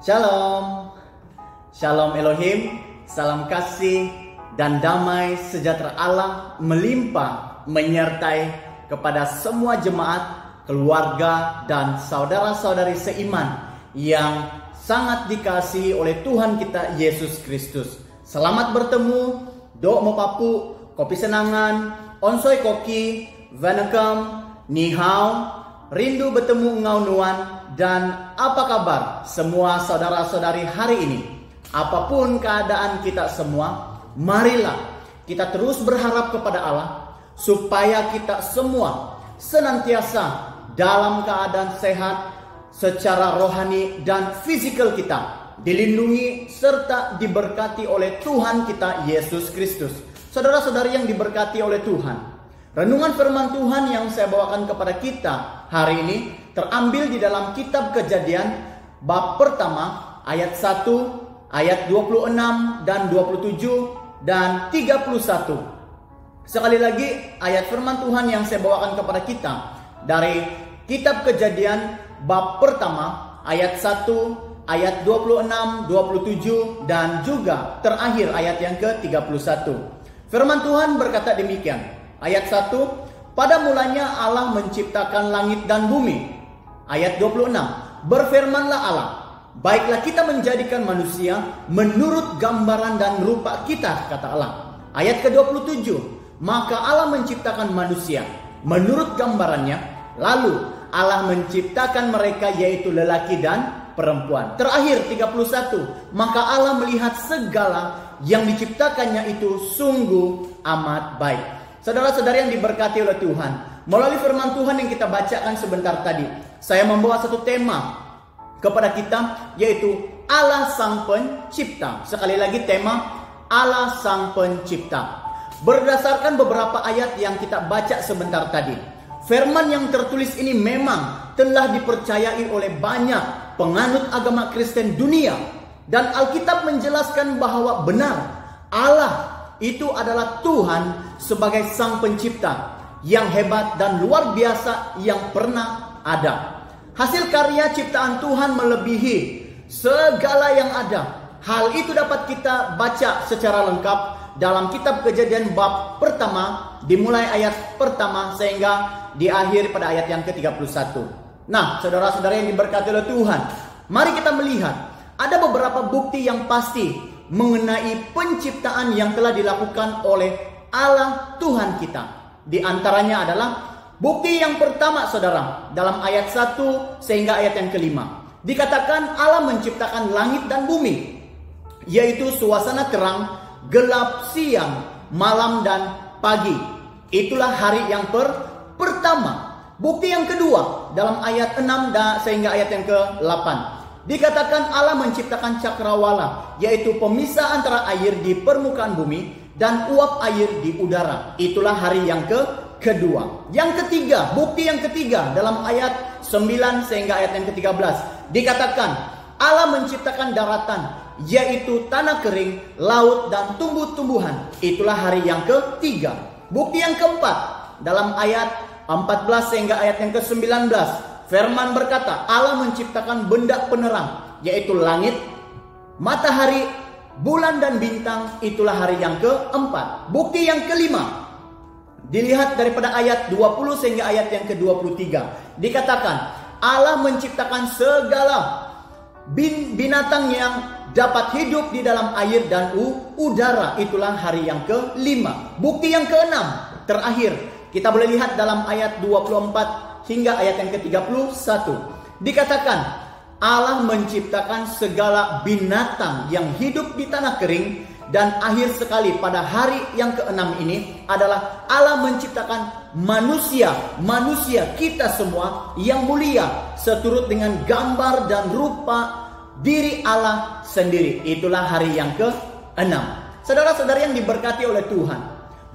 Shalom, Shalom Elohim, salam kasih dan damai sejahtera Allah melimpah menyertai kepada semua jemaat, keluarga dan saudara-saudari seiman yang sangat dikasihi oleh Tuhan kita Yesus Kristus. Selamat bertemu, dok mo papu, kopi senangan, onsoy koki, vanakam, ni hao, rindu bertemu ngau nuan. Dan apa kabar semua saudara-saudari hari ini? Apapun keadaan kita semua, marilah kita terus berharap kepada Allah supaya kita semua senantiasa dalam keadaan sehat secara rohani dan fisikal kita, dilindungi serta diberkati oleh Tuhan kita Yesus Kristus. Saudara-saudari yang diberkati oleh Tuhan, renungan firman Tuhan yang saya bawakan kepada kita hari ini terambil di dalam kitab Kejadian bab pertama ayat 1, ayat 26 dan 27 dan 31. Sekali lagi ayat firman Tuhan yang saya bawakan kepada kita dari kitab Kejadian bab pertama ayat 1, ayat 26, 27 dan juga terakhir ayat yang ke-31. Firman Tuhan berkata demikian. Ayat 1, pada mulanya Allah menciptakan langit dan bumi. Ayat 26, berfirmanlah Allah, baiklah kita menjadikan manusia menurut gambaran dan rupa kita, kata Allah. Ayat ke-27, maka Allah menciptakan manusia menurut gambarannya, lalu Allah menciptakan mereka yaitu lelaki dan perempuan. Terakhir 31, maka Allah melihat segala yang diciptakannya itu sungguh amat baik. Saudara-saudari yang diberkati oleh Tuhan, melalui firman Tuhan yang kita bacakan sebentar tadi, saya membawa satu tema kepada kita, yaitu Allah Sang Pencipta. Sekali lagi tema Allah Sang Pencipta. Berdasarkan beberapa ayat yang kita baca sebentar tadi, firman yang tertulis ini memang telah dipercayai oleh banyak penganut agama Kristen dunia. Dan Alkitab menjelaskan bahwa benar Allah itu adalah Tuhan sebagai Sang Pencipta yang hebat dan luar biasa yang pernah ada. Hasil karya ciptaan Tuhan melebihi segala yang ada. Hal itu dapat kita baca secara lengkap dalam kitab Kejadian bab pertama, dimulai ayat pertama sehingga di akhir pada ayat yang ke-31. Nah, saudara-saudara yang diberkati oleh Tuhan, mari kita melihat ada beberapa bukti yang pasti mengenai penciptaan yang telah dilakukan oleh Allah Tuhan kita. Di antaranya adalah bukti yang pertama, saudara, dalam ayat 1 sehingga ayat yang ke-5. Dikatakan Allah menciptakan langit dan bumi, yaitu suasana terang, gelap, siang, malam dan pagi. Itulah hari yang pertama. Bukti yang kedua dalam ayat 6 sehingga ayat yang ke-8. Dikatakan Allah menciptakan cakrawala, yaitu pemisah antara air di permukaan bumi dan uap air di udara. Itulah hari yang kedua. Yang ketiga, bukti yang ketiga dalam ayat 9 sehingga ayat yang ke-13. Dikatakan Allah menciptakan daratan, yaitu tanah kering, laut dan tumbuh-tumbuhan. Itulah hari yang ketiga. Bukti yang keempat dalam ayat 14 sehingga ayat yang ke-19. Firman berkata, Allah menciptakan benda penerang, yaitu langit, matahari, bulan dan bintang. Itulah hari yang keempat. Bukti yang kelima, dilihat daripada ayat 20 sehingga ayat yang ke-23. Dikatakan Allah menciptakan segala binatang yang dapat hidup di dalam air dan udara. Itulah hari yang kelima. Bukti yang keenam, terakhir, kita boleh lihat dalam ayat 24 hingga ayat yang ke-31. Dikatakan Allah menciptakan segala binatang yang hidup di tanah kering. Dan akhir sekali pada hari yang ke-6 ini adalah Allah menciptakan manusia kita semua yang mulia seturut dengan gambar dan rupa diri Allah sendiri. Itulah hari yang ke-6. Saudara-saudari yang diberkati oleh Tuhan,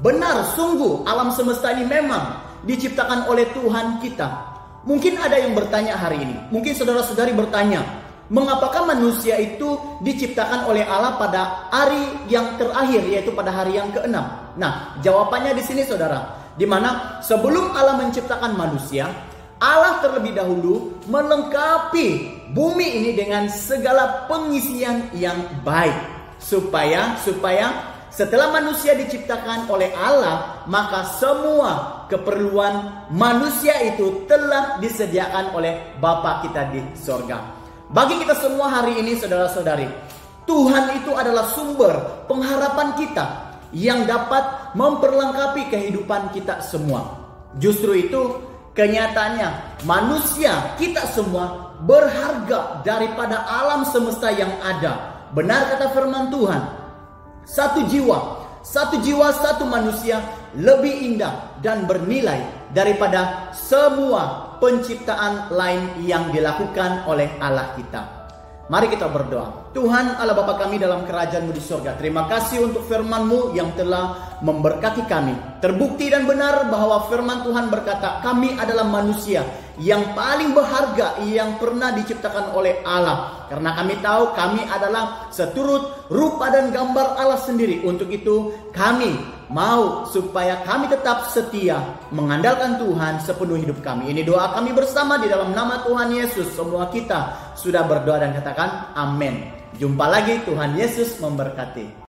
benar sungguh alam semesta ini memang diciptakan oleh Tuhan kita. Mungkin ada yang bertanya hari ini, mungkin saudara-saudari bertanya, mengapakah manusia itu diciptakan oleh Allah pada hari yang terakhir, yaitu pada hari yang ke-6? Nah, jawabannya di sini, saudara, di mana sebelum Allah menciptakan manusia, Allah terlebih dahulu melengkapi bumi ini dengan segala pengisian yang baik. Supaya setelah manusia diciptakan oleh Allah, maka semua keperluan manusia itu telah disediakan oleh Bapa kita di sorga. Bagi kita semua hari ini, saudara-saudari, Tuhan itu adalah sumber pengharapan kita yang dapat memperlengkapi kehidupan kita semua. Justru itu kenyataannya manusia kita semua berharga daripada alam semesta yang ada. Benar kata firman Tuhan, satu jiwa, satu manusia lebih indah dan bernilai daripada semua penciptaan lain yang dilakukan oleh Allah kita. Mari kita berdoa. Tuhan Allah Bapa kami dalam kerajaan-Mu di surga, terima kasih untuk firman-Mu yang telah memberkati kami. Terbukti dan benar bahwa firman Tuhan berkata, kami adalah manusia yang paling berharga yang pernah diciptakan oleh Allah. Karena kami tahu kami adalah seturut rupa dan gambar Allah sendiri. Untuk itu kami mau supaya kami tetap setia mengandalkan Tuhan sepenuh hidup kami. Ini doa kami bersama di dalam nama Tuhan Yesus. Semua kita sudah berdoa dan katakan amin. Jumpa lagi, Tuhan Yesus memberkati.